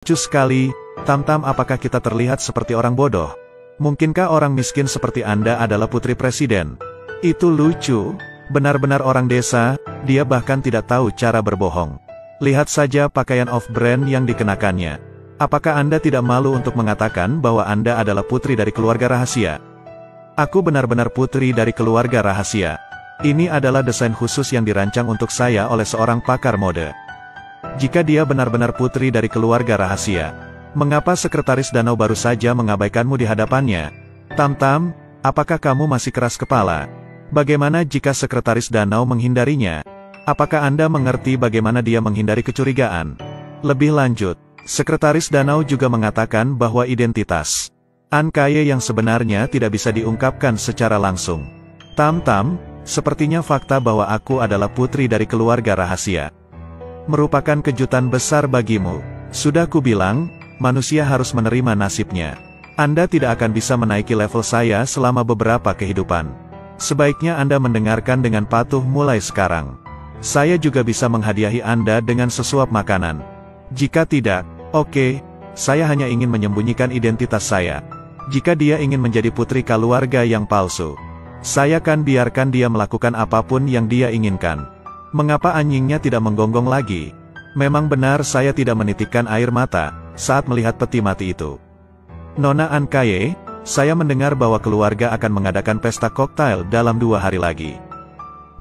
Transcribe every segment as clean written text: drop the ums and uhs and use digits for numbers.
Lucu sekali, Tam-Tam, apakah kita terlihat seperti orang bodoh? Mungkinkah orang miskin seperti Anda adalah putri presiden? Itu lucu, benar-benar orang desa, dia bahkan tidak tahu cara berbohong. Lihat saja pakaian off-brand yang dikenakannya. Apakah Anda tidak malu untuk mengatakan bahwa Anda adalah putri dari keluarga rahasia? Aku benar-benar putri dari keluarga rahasia. Ini adalah desain khusus yang dirancang untuk saya oleh seorang pakar mode. Jika dia benar-benar putri dari keluarga rahasia, mengapa sekretaris danau baru saja mengabaikanmu di hadapannya? Tam-Tam, apakah kamu masih keras kepala? Bagaimana jika sekretaris danau menghindarinya? Apakah Anda mengerti bagaimana dia menghindari kecurigaan? Lebih lanjut, sekretaris danau juga mengatakan bahwa identitas An Kaye yang sebenarnya tidak bisa diungkapkan secara langsung. Tam-Tam, sepertinya fakta bahwa aku adalah putri dari keluarga rahasia merupakan kejutan besar bagimu. Sudah kubilang, manusia harus menerima nasibnya. Anda tidak akan bisa menaiki level saya selama beberapa kehidupan. Sebaiknya Anda mendengarkan dengan patuh mulai sekarang. Saya juga bisa menghadiahi Anda dengan sesuap makanan. Jika tidak, oke, saya hanya ingin menyembunyikan identitas saya. Jika dia ingin menjadi putri keluarga yang palsu, saya akan biarkan dia melakukan apapun yang dia inginkan. Mengapa anjingnya tidak menggonggong lagi? Memang benar saya tidak menitikkan air mata saat melihat peti mati itu. Nona An Kaye, saya mendengar bahwa keluarga akan mengadakan pesta koktail dalam 2 hari lagi.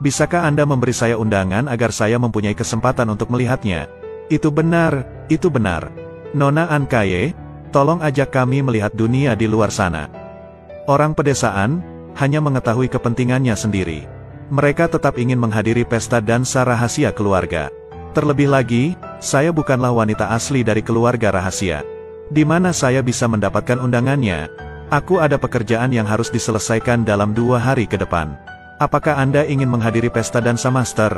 Bisakah Anda memberi saya undangan agar saya mempunyai kesempatan untuk melihatnya? Itu benar, itu benar. Nona An Kaye, tolong ajak kami melihat dunia di luar sana. Orang pedesaan hanya mengetahui kepentingannya sendiri. Mereka tetap ingin menghadiri pesta dansa rahasia keluarga. Terlebih lagi, saya bukanlah wanita asli dari keluarga rahasia. Di mana saya bisa mendapatkan undangannya? Aku ada pekerjaan yang harus diselesaikan dalam 2 hari ke depan. Apakah Anda ingin menghadiri pesta dansa master?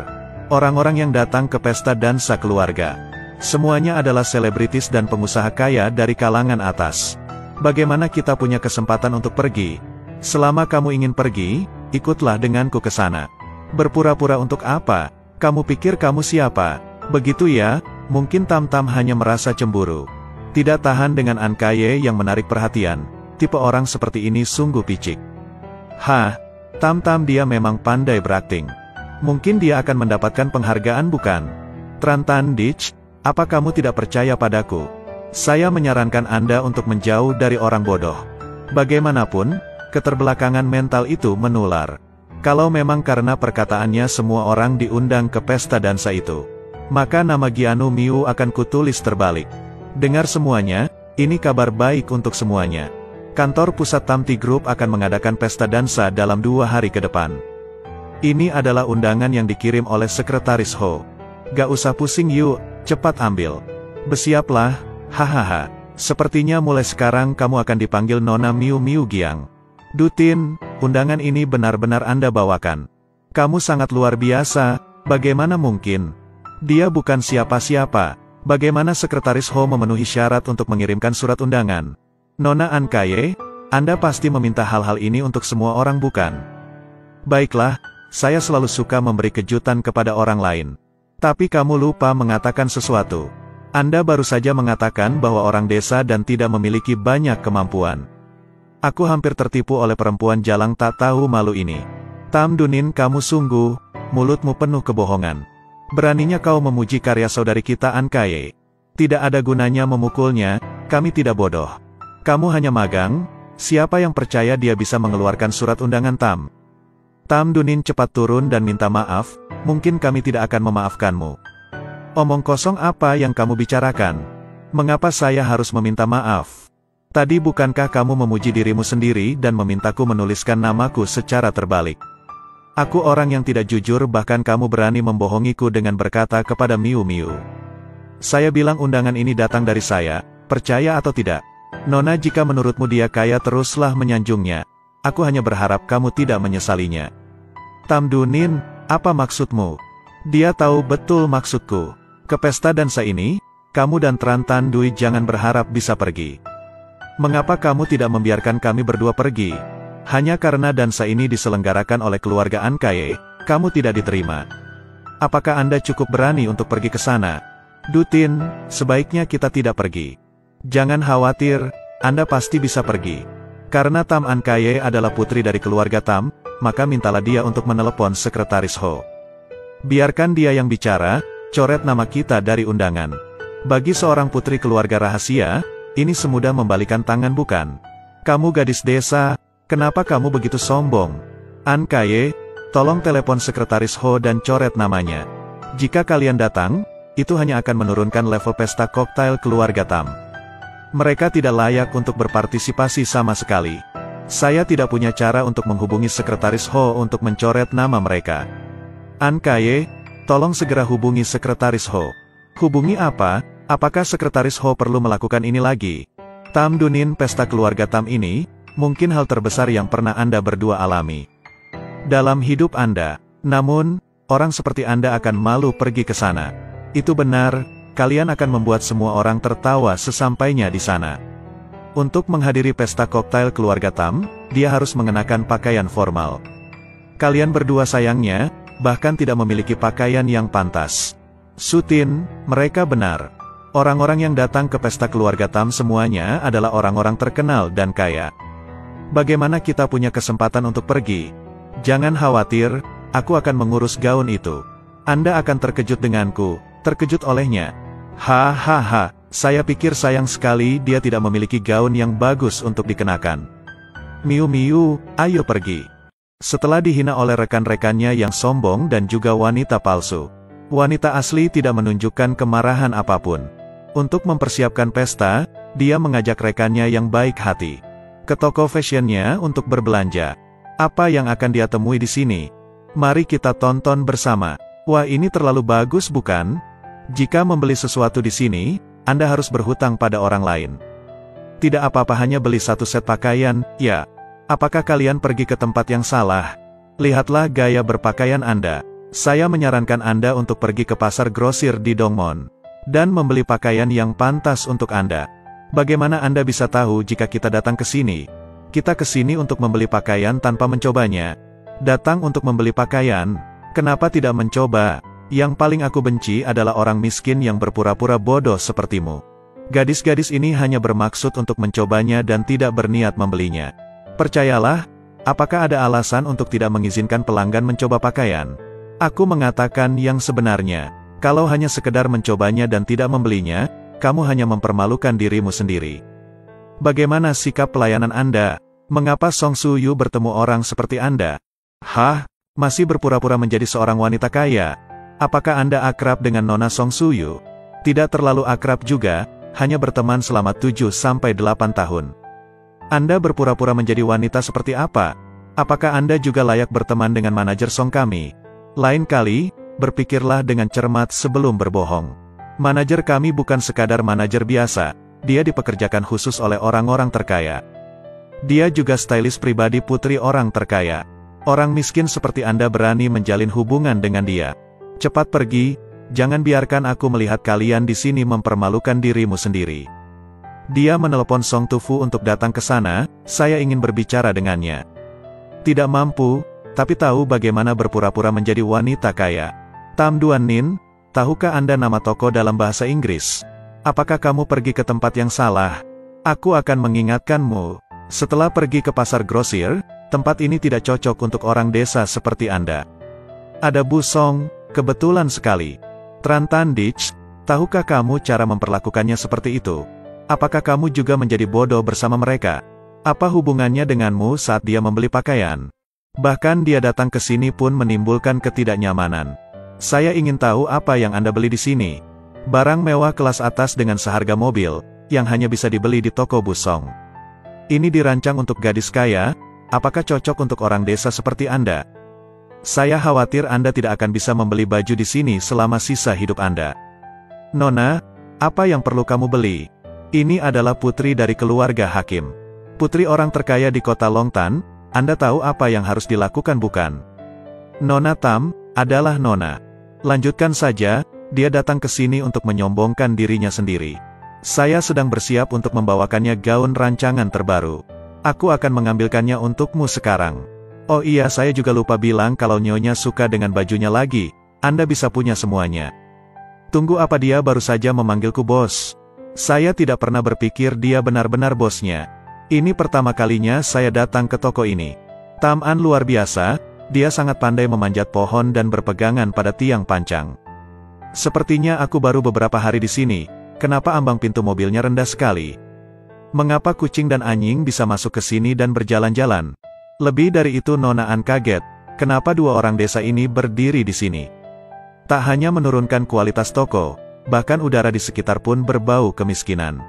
Orang-orang yang datang ke pesta dansa keluarga, semuanya adalah selebritis dan pengusaha kaya dari kalangan atas. Bagaimana kita punya kesempatan untuk pergi? Selama kamu ingin pergi, ikutlah denganku ke sana. Berpura-pura untuk apa? Kamu pikir kamu siapa? Begitu ya, mungkin Tam-Tam hanya merasa cemburu. Tidak tahan dengan An Kaye yang menarik perhatian. Tipe orang seperti ini sungguh picik. Hah, Tam-Tam dia memang pandai berakting. Mungkin dia akan mendapatkan penghargaan bukan? Trantan Dich, apa kamu tidak percaya padaku? Saya menyarankan Anda untuk menjauh dari orang bodoh. Bagaimanapun, keterbelakangan mental itu menular. Kalau memang karena perkataannya semua orang diundang ke pesta dansa itu, maka nama Gianu Miu akan kutulis terbalik. Dengar semuanya, ini kabar baik untuk semuanya. Kantor pusat Tamti Group akan mengadakan pesta dansa dalam 2 hari ke depan. Ini adalah undangan yang dikirim oleh Sekretaris Ho. Gak usah pusing yuk, cepat ambil. Bersiaplah, hahaha. Sepertinya mulai sekarang kamu akan dipanggil Nona Miu Miu Giang. Dutin, undangan ini benar-benar Anda bawakan. Kamu sangat luar biasa, bagaimana mungkin? Dia bukan siapa-siapa. Bagaimana Sekretaris Ho memenuhi syarat untuk mengirimkan surat undangan? Nona An Kaye, Anda pasti meminta hal-hal ini untuk semua orang bukan? Baiklah, saya selalu suka memberi kejutan kepada orang lain. Tapi kamu lupa mengatakan sesuatu. Anda baru saja mengatakan bahwa orang desa dan tidak memiliki banyak kemampuan. Aku hampir tertipu oleh perempuan jalang tak tahu malu ini. Tam Dunin, kamu sungguh, mulutmu penuh kebohongan. Beraninya kau memuji karya saudari kita An Kaye. Tidak ada gunanya memukulnya, kami tidak bodoh. Kamu hanya magang, siapa yang percaya dia bisa mengeluarkan surat undangan Tam? Tam Dunin cepat turun dan minta maaf, mungkin kami tidak akan memaafkanmu. Omong kosong apa yang kamu bicarakan? Mengapa saya harus meminta maaf? Tadi bukankah kamu memuji dirimu sendiri dan memintaku menuliskan namaku secara terbalik? Aku orang yang tidak jujur, bahkan kamu berani membohongiku dengan berkata kepada Miu Miu. Saya bilang undangan ini datang dari saya, percaya atau tidak? Nona, jika menurutmu dia kaya teruslah menyanjungnya. Aku hanya berharap kamu tidak menyesalinya. Tam Dunin, apa maksudmu? Dia tahu betul maksudku. Ke pesta dansa ini, kamu dan Trantan Dui jangan berharap bisa pergi. Mengapa kamu tidak membiarkan kami berdua pergi? Hanya karena dansa ini diselenggarakan oleh keluarga An Kaye, kamu tidak diterima. Apakah Anda cukup berani untuk pergi ke sana? Dutin, sebaiknya kita tidak pergi. Jangan khawatir, Anda pasti bisa pergi. Karena Tam An Kaye adalah putri dari keluarga Tam, maka mintalah dia untuk menelepon Sekretaris Ho. Biarkan dia yang bicara, coret nama kita dari undangan. Bagi seorang putri keluarga rahasia, ini semudah membalikan tangan bukan? Kamu gadis desa, kenapa kamu begitu sombong? An Kaye, tolong telepon Sekretaris Ho dan coret namanya. Jika kalian datang, itu hanya akan menurunkan level pesta koktail keluarga Tam. Mereka tidak layak untuk berpartisipasi sama sekali. Saya tidak punya cara untuk menghubungi Sekretaris Ho untuk mencoret nama mereka. An Kaye, tolong segera hubungi Sekretaris Ho. Hubungi apa? Apakah Sekretaris Ho perlu melakukan ini lagi? Tam Dunin, pesta keluarga Tam ini, mungkin hal terbesar yang pernah Anda berdua alami dalam hidup Anda. Namun, orang seperti Anda akan malu pergi ke sana. Itu benar, kalian akan membuat semua orang tertawa sesampainya di sana. Untuk menghadiri pesta koktail keluarga Tam, dia harus mengenakan pakaian formal. Kalian berdua sayangnya, bahkan tidak memiliki pakaian yang pantas. Sutin, mereka benar. Orang-orang yang datang ke pesta keluarga Tam semuanya adalah orang-orang terkenal dan kaya. Bagaimana kita punya kesempatan untuk pergi? Jangan khawatir, aku akan mengurus gaun itu. Anda akan terkejut denganku. Terkejut olehnya. Hahaha, saya pikir sayang sekali dia tidak memiliki gaun yang bagus untuk dikenakan. Miu Miu, ayo pergi. Setelah dihina oleh rekan-rekannya yang sombong dan juga wanita palsu, wanita asli tidak menunjukkan kemarahan apapun. Untuk mempersiapkan pesta, dia mengajak rekannya yang baik hati ke toko fashionnya untuk berbelanja. Apa yang akan dia temui di sini? Mari kita tonton bersama. Wah, ini terlalu bagus bukan? Jika membeli sesuatu di sini, Anda harus berhutang pada orang lain. Tidak apa-apa hanya beli satu set pakaian, ya. Apakah kalian pergi ke tempat yang salah? Lihatlah gaya berpakaian Anda. Saya menyarankan Anda untuk pergi ke pasar grosir di Dongmon dan membeli pakaian yang pantas untuk Anda. Bagaimana Anda bisa tahu jika kita datang ke sini? Kita ke sini untuk membeli pakaian tanpa mencobanya. Datang untuk membeli pakaian, kenapa tidak mencoba? Yang paling aku benci adalah orang miskin yang berpura-pura bodoh sepertimu. Gadis-gadis ini hanya bermaksud untuk mencobanya dan tidak berniat membelinya. Percayalah, apakah ada alasan untuk tidak mengizinkan pelanggan mencoba pakaian? Aku mengatakan yang sebenarnya. Kalau hanya sekedar mencobanya dan tidak membelinya, kamu hanya mempermalukan dirimu sendiri. Bagaimana sikap pelayanan Anda? Mengapa Song Suyu bertemu orang seperti Anda? Hah? Masih berpura-pura menjadi seorang wanita kaya? Apakah Anda akrab dengan Nona Song Suyu? Tidak terlalu akrab juga, hanya berteman selama 7-8 tahun. Anda berpura-pura menjadi wanita seperti apa? Apakah Anda juga layak berteman dengan manajer Song kami? Lain kali, berpikirlah dengan cermat sebelum berbohong. Manajer kami bukan sekadar manajer biasa, dia dipekerjakan khusus oleh orang-orang terkaya. Dia juga stylist pribadi putri orang terkaya. Orang miskin seperti Anda berani menjalin hubungan dengan dia. Cepat pergi, jangan biarkan aku melihat kalian di sini mempermalukan dirimu sendiri. Dia menelepon Song Tufu untuk datang ke sana, saya ingin berbicara dengannya. Tidak mampu, tapi tahu bagaimana berpura-pura menjadi wanita kaya. Tam Duan Nin, tahukah Anda nama toko dalam bahasa Inggris? Apakah kamu pergi ke tempat yang salah? Aku akan mengingatkanmu. Setelah pergi ke pasar grosir, tempat ini tidak cocok untuk orang desa seperti Anda. Ada Bu Song, kebetulan sekali. Tran Tan Dich, tahukah kamu cara memperlakukannya seperti itu? Apakah kamu juga menjadi bodoh bersama mereka? Apa hubungannya denganmu saat dia membeli pakaian? Bahkan dia datang ke sini pun menimbulkan ketidaknyamanan. Saya ingin tahu apa yang Anda beli di sini. Barang mewah kelas atas dengan seharga mobil, yang hanya bisa dibeli di toko Bu Song. Ini dirancang untuk gadis kaya, apakah cocok untuk orang desa seperti Anda? Saya khawatir Anda tidak akan bisa membeli baju di sini selama sisa hidup Anda. Nona, apa yang perlu kamu beli? Ini adalah putri dari keluarga hakim. Putri orang terkaya di kota Longtan, Anda tahu apa yang harus dilakukan bukan? Nona Tam, adalah Nona. Lanjutkan saja, dia datang ke sini untuk menyombongkan dirinya sendiri. Saya sedang bersiap untuk membawakannya gaun rancangan terbaru. Aku akan mengambilkannya untukmu sekarang. Oh iya, saya juga lupa bilang kalau Nyonya suka dengan bajunya lagi. Anda bisa punya semuanya. Tunggu, apa dia baru saja memanggilku bos? Saya tidak pernah berpikir dia benar-benar bosnya. Ini pertama kalinya saya datang ke toko ini. Tam An luar biasa, dia sangat pandai memanjat pohon dan berpegangan pada tiang pancang. Sepertinya aku baru beberapa hari di sini, kenapa ambang pintu mobilnya rendah sekali? Mengapa kucing dan anjing bisa masuk ke sini dan berjalan-jalan? Lebih dari itu, Nona An kaget, kenapa dua orang desa ini berdiri di sini? Tak hanya menurunkan kualitas toko, bahkan udara di sekitar pun berbau kemiskinan.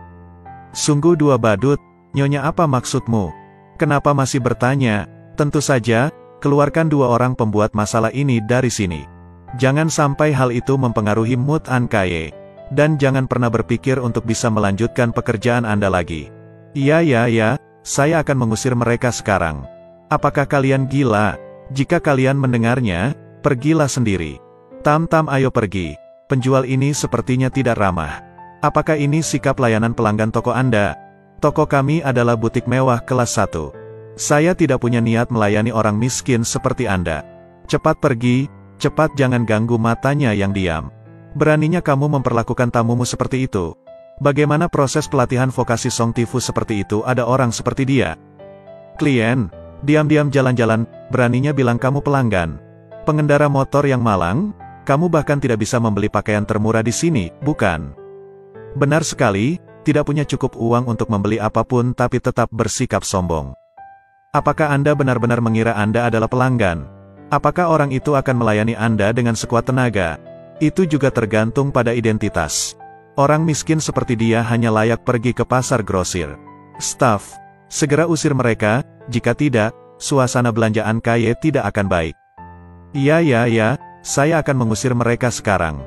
Sungguh dua badut, Nyonya, apa maksudmu? Kenapa masih bertanya? Tentu saja, keluarkan dua orang pembuat masalah ini dari sini. Jangan sampai hal itu mempengaruhi mood An Kaye. Dan jangan pernah berpikir untuk bisa melanjutkan pekerjaan Anda lagi. Ya, saya akan mengusir mereka sekarang. Apakah kalian gila? Jika kalian mendengarnya, pergilah sendiri. Tam, ayo pergi. Penjual ini sepertinya tidak ramah. Apakah ini sikap layanan pelanggan toko Anda? Toko kami adalah butik mewah kelas 1. Saya tidak punya niat melayani orang miskin seperti Anda. Cepat pergi, cepat, jangan ganggu matanya yang diam. Beraninya kamu memperlakukan tamumu seperti itu. Bagaimana proses pelatihan vokasi Song Tifu seperti itu ada orang seperti dia? Klien, diam-diam jalan-jalan, beraninya bilang kamu pelanggan. Pengendara motor yang malang, kamu bahkan tidak bisa membeli pakaian termurah di sini, bukan? Benar sekali, tidak punya cukup uang untuk membeli apapun tapi tetap bersikap sombong. Apakah Anda benar-benar mengira Anda adalah pelanggan? Apakah orang itu akan melayani Anda dengan sekuat tenaga? Itu juga tergantung pada identitas. Orang miskin seperti dia hanya layak pergi ke pasar grosir. Staf, segera usir mereka, jika tidak, suasana belanjaan Kaye tidak akan baik. Ya, saya akan mengusir mereka sekarang.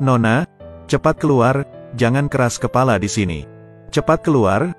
Nona, cepat keluar, jangan keras kepala di sini. Cepat keluar,